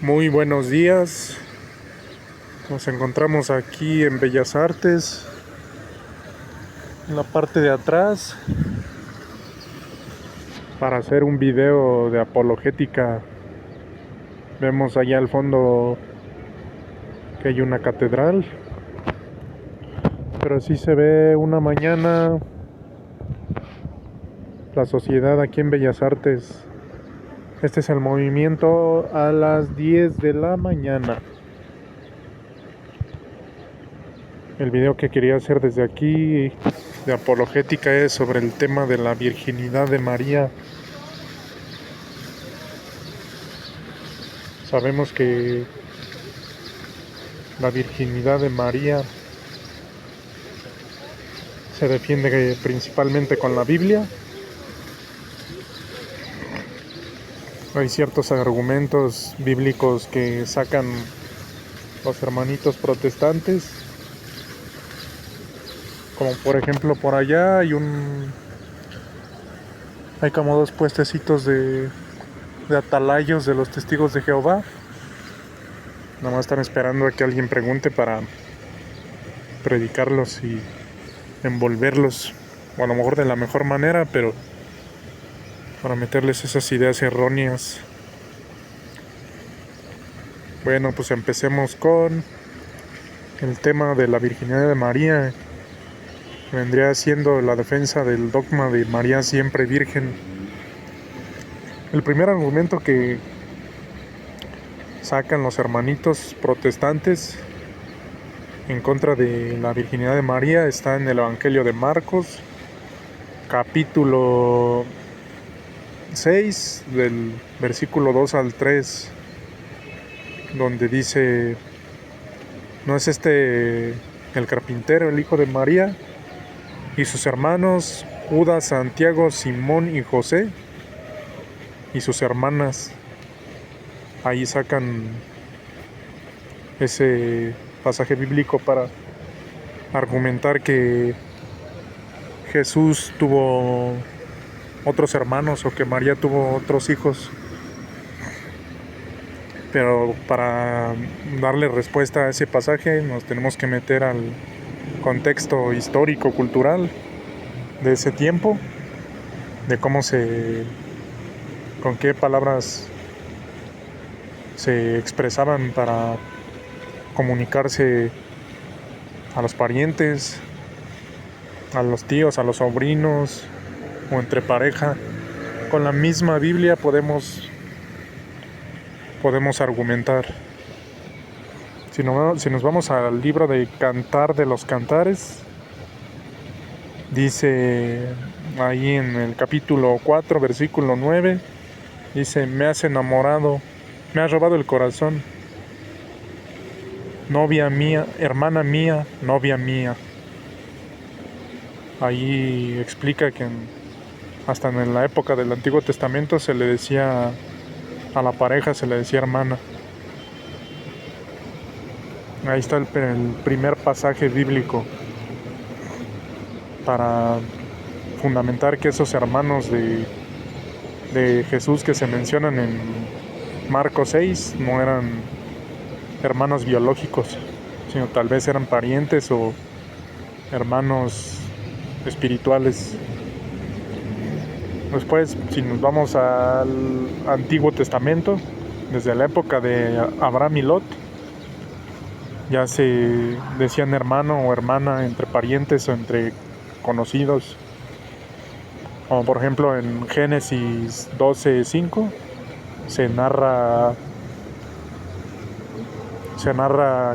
Muy buenos días. Nos encontramos aquí en Bellas Artes, en la parte de atrás, para hacer un video de apologética. Vemos allá al fondo que hay una catedral, pero así se ve una mañana la sociedad aquí en Bellas Artes. Este es el movimiento a las 10 de la mañana. El video que quería hacer desde aquí de apologética es sobre el tema de la virginidad de María. Sabemos que la virginidad de María se defiende principalmente con la Biblia. Hay ciertos argumentos bíblicos que sacan los hermanitos protestantes, como por ejemplo por allá hay como dos puestecitos de atalayos de los testigos de Jehová. Nada más están esperando a que alguien pregunte para predicarlos y envolverlos, o a lo mejor de la mejor manera, pero para meterles esas ideas erróneas. Bueno, pues empecemos con el tema de la virginidad de María, que vendría siendo la defensa del dogma de María siempre virgen. El primer argumento que sacan los hermanitos protestantes en contra de la virginidad de María está en el Evangelio de Marcos, capítulo 6, del versículo 2 al 3, donde dice: ¿no es el carpintero, el hijo de María, y sus hermanos Judas, Santiago, Simón y José, y sus hermanas? Ahí sacan ese pasaje bíblico para argumentar que Jesús tuvo otros hermanos o que María tuvo otros hijos. Pero para darle respuesta a ese pasaje nos tenemos que meter al contexto histórico, cultural de ese tiempo, de con qué palabras se expresaban para comunicarse a los parientes, a los tíos, a los sobrinos o entre pareja. Con la misma Biblia podemos argumentar. Si nos vamos al libro de Cantar de los Cantares, dice ahí en el capítulo 4, versículo 9, dice: me has enamorado, me has robado el corazón, novia mía, hermana mía, novia mía. Ahí explica que hasta en la época del Antiguo Testamento se le decía a la pareja, se le decía hermana. Ahí está el primer pasaje bíblico para fundamentar que esos hermanos de Jesús que se mencionan en Marcos 6 no eran hermanos biológicos, sino tal vez eran parientes o hermanos espirituales. Después, si nos vamos al Antiguo Testamento, desde la época de Abraham y Lot, ya se decían hermano o hermana entre parientes o entre conocidos. Como por ejemplo en Génesis 12:5 se narra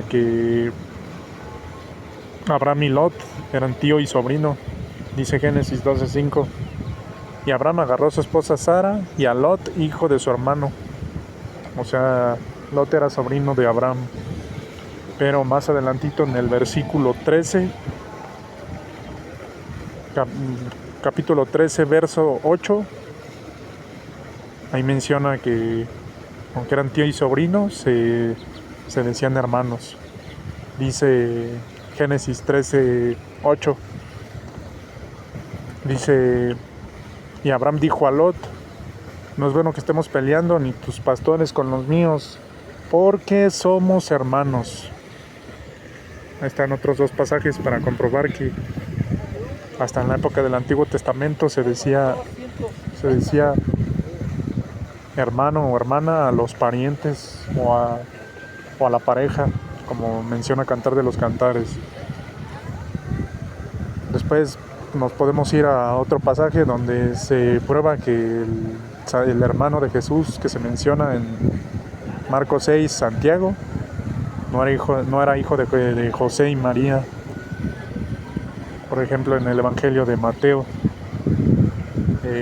que Abraham y Lot eran tío y sobrino. Dice Génesis 12:5: y Abraham agarró a su esposa Sara y a Lot, hijo de su hermano. O sea, Lot era sobrino de Abraham. Pero más adelantito en el versículo 13, capítulo 13, verso 8, ahí menciona que aunque eran tío y sobrino, se decían hermanos. Dice Génesis 13:8, dice: y Abraham dijo a Lot: no es bueno que estemos peleando, ni tus pastores con los míos. porque somos hermanos. Ahí están otros dos pasajes para comprobar que hasta en la época del Antiguo Testamento se decía hermano o hermana a los parientes o a la pareja, como menciona Cantar de los Cantares. Después nos podemos ir a otro pasaje donde se prueba que el hermano de Jesús que se menciona en Marcos 6, Santiago, no era hijo de José y María. Por ejemplo, en el Evangelio de Mateo,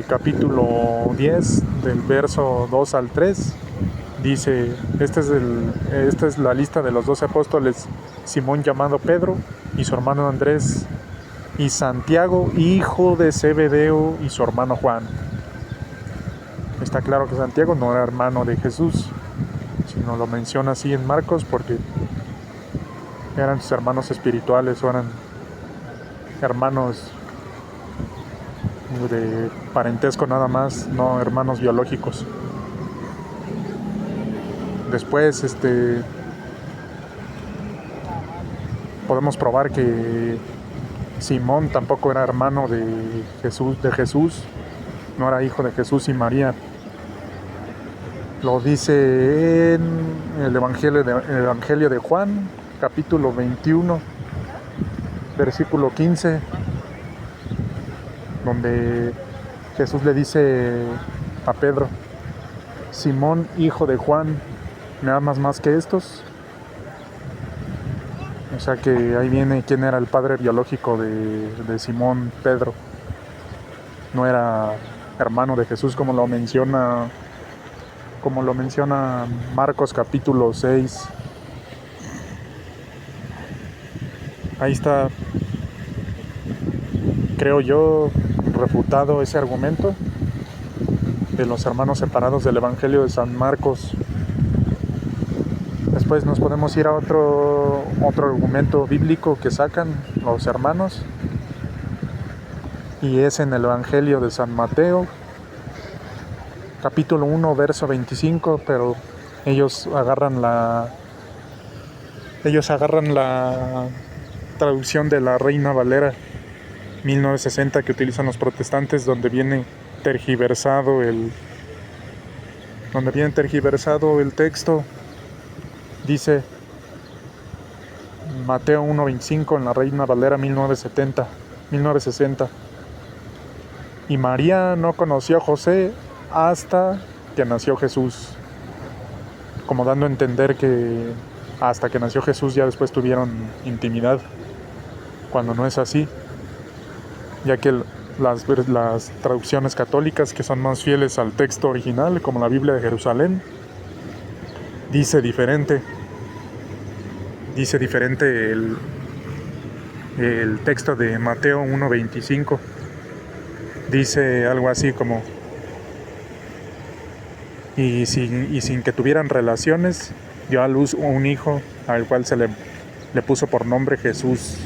capítulo 10, del verso 2 al 3, dice, esta es la lista de los 12 apóstoles: Simón llamado Pedro, y su hermano Andrés, y Santiago, hijo de Zebedeo, y su hermano Juan. Está claro que Santiago no era hermano de Jesús, sino lo menciona así en Marcos porque eran sus hermanos espirituales o eran hermanos de parentesco nada más, no hermanos biológicos. Después podemos probar que Simón tampoco era hermano de Jesús, no era hijo de Jesús y María. Lo dice en el Evangelio de Juan, capítulo 21, versículo 15, donde Jesús le dice a Pedro: Simón, hijo de Juan, ¿me amas más que estos? O sea que ahí viene quién era el padre biológico de Simón, Pedro. No era hermano de Jesús como lo menciona Marcos capítulo 6. Ahí está, creo yo, refutado ese argumento de los hermanos separados del Evangelio de San Marcos. Después nos podemos ir a otro argumento bíblico que sacan los hermanos, y es en el Evangelio de San Mateo, capítulo 1, verso 25, pero ellos agarran la traducción de la Reina Valera 1960 que utilizan los protestantes, donde viene tergiversado el texto. Dice Mateo 1:25 en la Reina Valera 1960. Y María no conoció a José hasta que nació Jesús, como dando a entender que hasta que nació Jesús ya después tuvieron intimidad, cuando no es así, ya que las traducciones católicas, que son más fieles al texto original, como la Biblia de Jerusalén, dice diferente el texto de Mateo 1:25. Dice algo así como: y sin que tuvieran relaciones, dio a luz un hijo, al cual se le puso por nombre Jesús.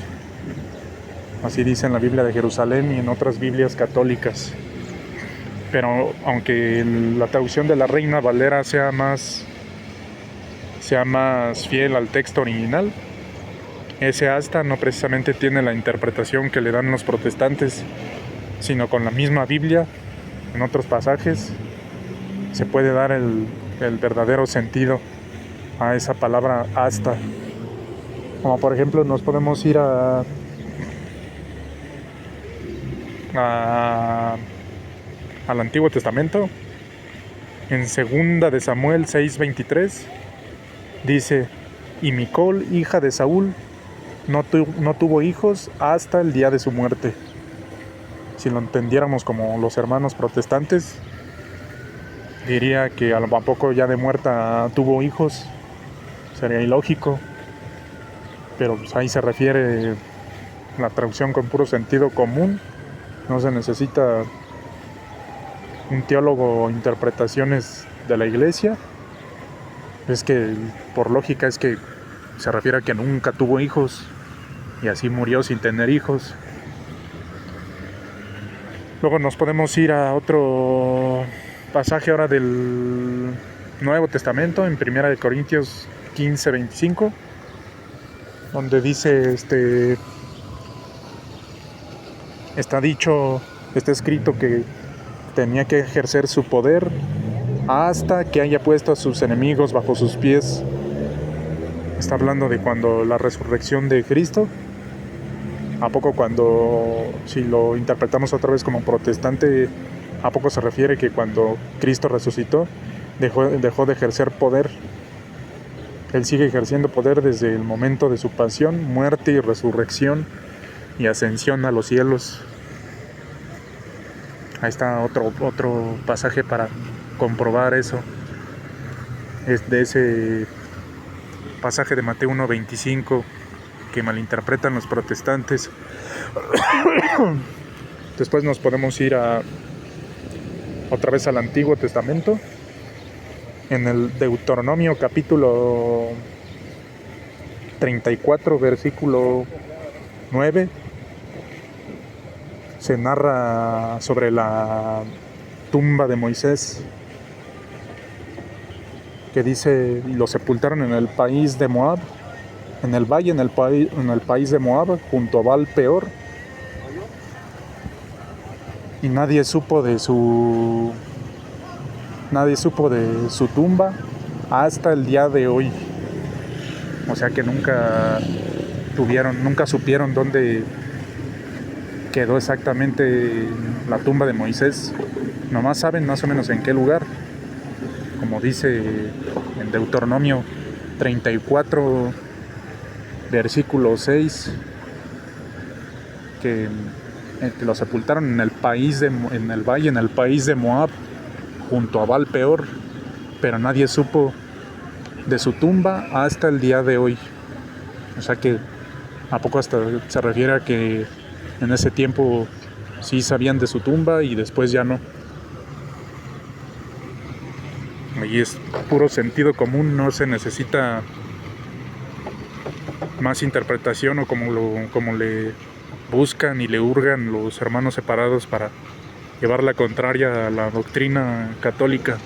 Así dice en la Biblia de Jerusalén y en otras Biblias católicas. Pero aunque la traducción de la Reina Valera sea más fiel al texto original, ese hasta no precisamente tiene la interpretación que le dan los protestantes, sino con la misma Biblia, en otros pasajes, se puede dar el verdadero sentido a esa palabra hasta. Como por ejemplo nos podemos ir al Antiguo Testamento, en 2 de Samuel 6:23, dice: y Micol, hija de Saúl, no tuvo hijos hasta el día de su muerte. Si lo entendiéramos como los hermanos protestantes, diría que a poco ya de muerta tuvo hijos. Sería ilógico, pero pues ahí se refiere la traducción con puro sentido común. No se necesita un teólogo o interpretaciones de la iglesia. Es que por lógica es que se refiere a que nunca tuvo hijos y así murió sin tener hijos. Luego nos podemos ir a otro pasaje ahora del Nuevo Testamento, en 1 Corintios 15:25, donde dice, está escrito que tenía que ejercer su poder hasta que haya puesto a sus enemigos bajo sus pies. Está hablando de cuando la resurrección de Cristo. ¿A poco si lo interpretamos otra vez como protestante, a poco se refiere que cuando Cristo resucitó, dejó de ejercer poder? Él sigue ejerciendo poder desde el momento de su pasión, muerte y resurrección y ascensión a los cielos. Ahí está otro pasaje para comprobar eso. Es de ese pasaje de Mateo 1:25 que malinterpretan los protestantes. Después nos podemos ir otra vez al Antiguo Testamento. En el Deuteronomio capítulo 34, versículo 9, se narra sobre la tumba de Moisés, que dice: y lo sepultaron en el país de Moab, en el valle, en el país de Moab, junto a Baal Peor, y nadie supo de su tumba hasta el día de hoy. O sea que nunca supieron dónde quedó exactamente la tumba de Moisés. Nomás saben más o menos en qué lugar, como dice en Deuteronomio 34, versículo 6, que lo sepultaron en el valle, en el país de Moab, junto a Baal Peor, pero nadie supo de su tumba hasta el día de hoy. O sea que a poco hasta se refiere a que en ese tiempo sí sabían de su tumba y después ya no. Y es puro sentido común, no se necesita más interpretación o como le buscan y le hurgan los hermanos separados para llevar la contraria a la doctrina católica.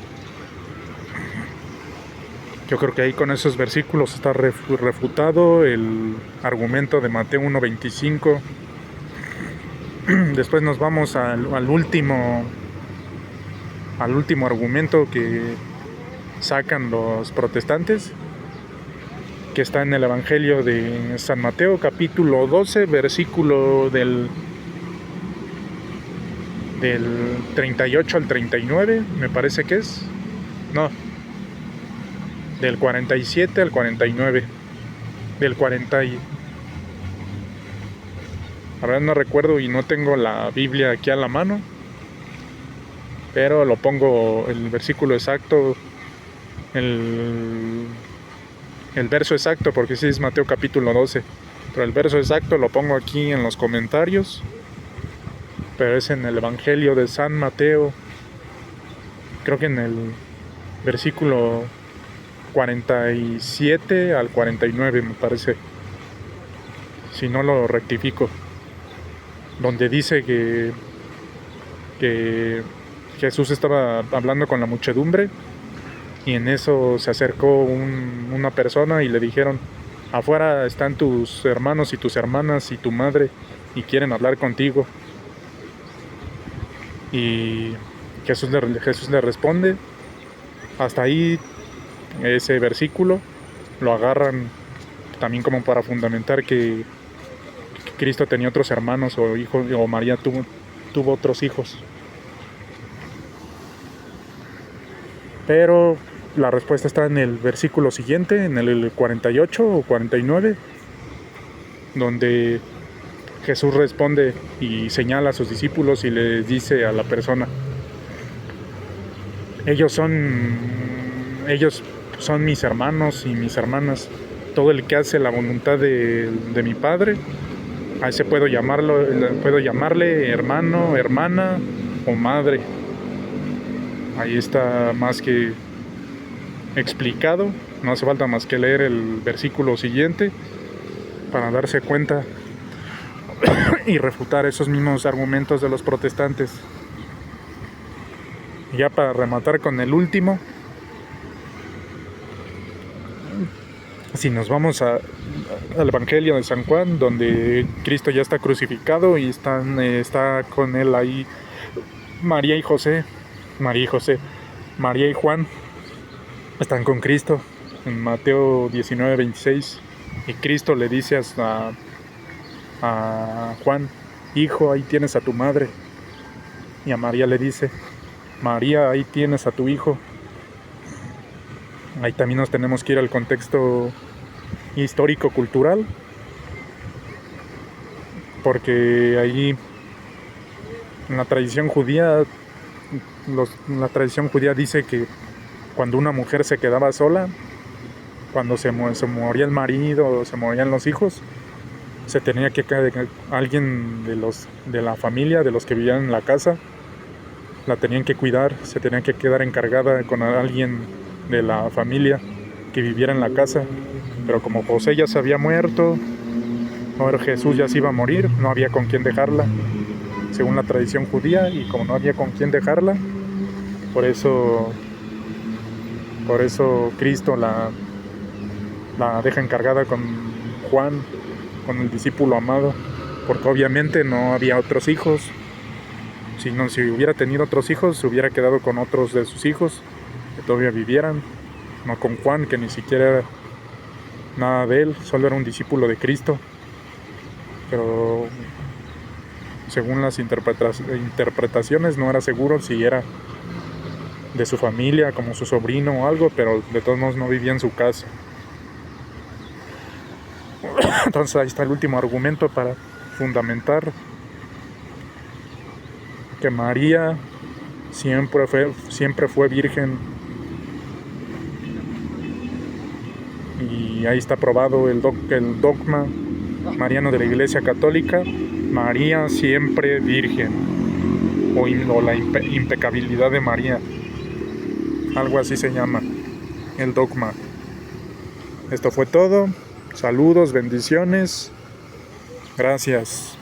Yo creo que ahí con esos versículos está refutado el argumento de Mateo 1:25. Después nos vamos al último argumento que sacan los protestantes, que está en el Evangelio de San Mateo, capítulo 12, versículo del 38 al 39, me parece que es. No, del 47 al 49. Del 40 y... La verdad no recuerdo y no tengo la Biblia aquí a la mano, pero lo pongo el versículo exacto, el verso exacto, porque sí es Mateo capítulo 12, pero el verso exacto lo pongo aquí en los comentarios, pero es en el Evangelio de San Mateo, creo que en el versículo 47 al 49 me parece, si no lo rectifico, donde dice que Jesús estaba hablando con la muchedumbre y en eso se acercó una persona y le dijeron: afuera están tus hermanos y tus hermanas y tu madre y quieren hablar contigo. Y Jesús le responde. Hasta ahí ese versículo lo agarran también como para fundamentar que Cristo tenía otros hermanos o hijos, o María tuvo otros hijos. Pero la respuesta está en el versículo siguiente, en el 48 o 49, donde Jesús responde y señala a sus discípulos y les dice a la persona: ellos son mis hermanos y mis hermanas. Todo el que hace la voluntad de mi Padre, a ese puedo llamarle hermano, hermana o madre. Ahí está más que explicado, no hace falta más que leer el versículo siguiente para darse cuenta y refutar esos mismos argumentos de los protestantes. Y ya para rematar con el último, Si nos vamos al Evangelio de San Juan, donde Cristo ya está crucificado y está con él ahí María y José, María y Juan están con Cristo en Mateo 19:26, y Cristo le dice a Juan: hijo, ahí tienes a tu madre. Y a María le dice: María, ahí tienes a tu hijo. Ahí también nos tenemos que ir al contexto histórico-cultural, porque ahí en la tradición judía, la tradición judía dice que cuando una mujer se quedaba sola, cuando se moría el marido o se morían los hijos, se tenía que alguien de la familia, de los que vivían en la casa, la tenían que cuidar, se tenían que quedar encargada con alguien de la familia que viviera en la casa. Pero como José ya se había muerto, ahora Jesús ya se iba a morir, no había con quién dejarla, según la tradición judía, y como no había con quién dejarla, por eso Cristo la deja encargada con Juan, con el discípulo amado, porque obviamente no había otros hijos. Si hubiera tenido otros hijos, se hubiera quedado con otros de sus hijos que todavía vivieran, no con Juan, que ni siquiera era nada de él, solo era un discípulo de Cristo. Pero según las interpretaciones no era seguro si era de su familia, como su sobrino o algo, pero de todos modos no vivía en su casa. Entonces ahí está el último argumento para fundamentar que María siempre fue virgen, y ahí está probado el dogma mariano de la Iglesia Católica: María siempre virgen, o la impecabilidad de María, algo así se llama el dogma. Esto fue todo. Saludos, bendiciones, gracias.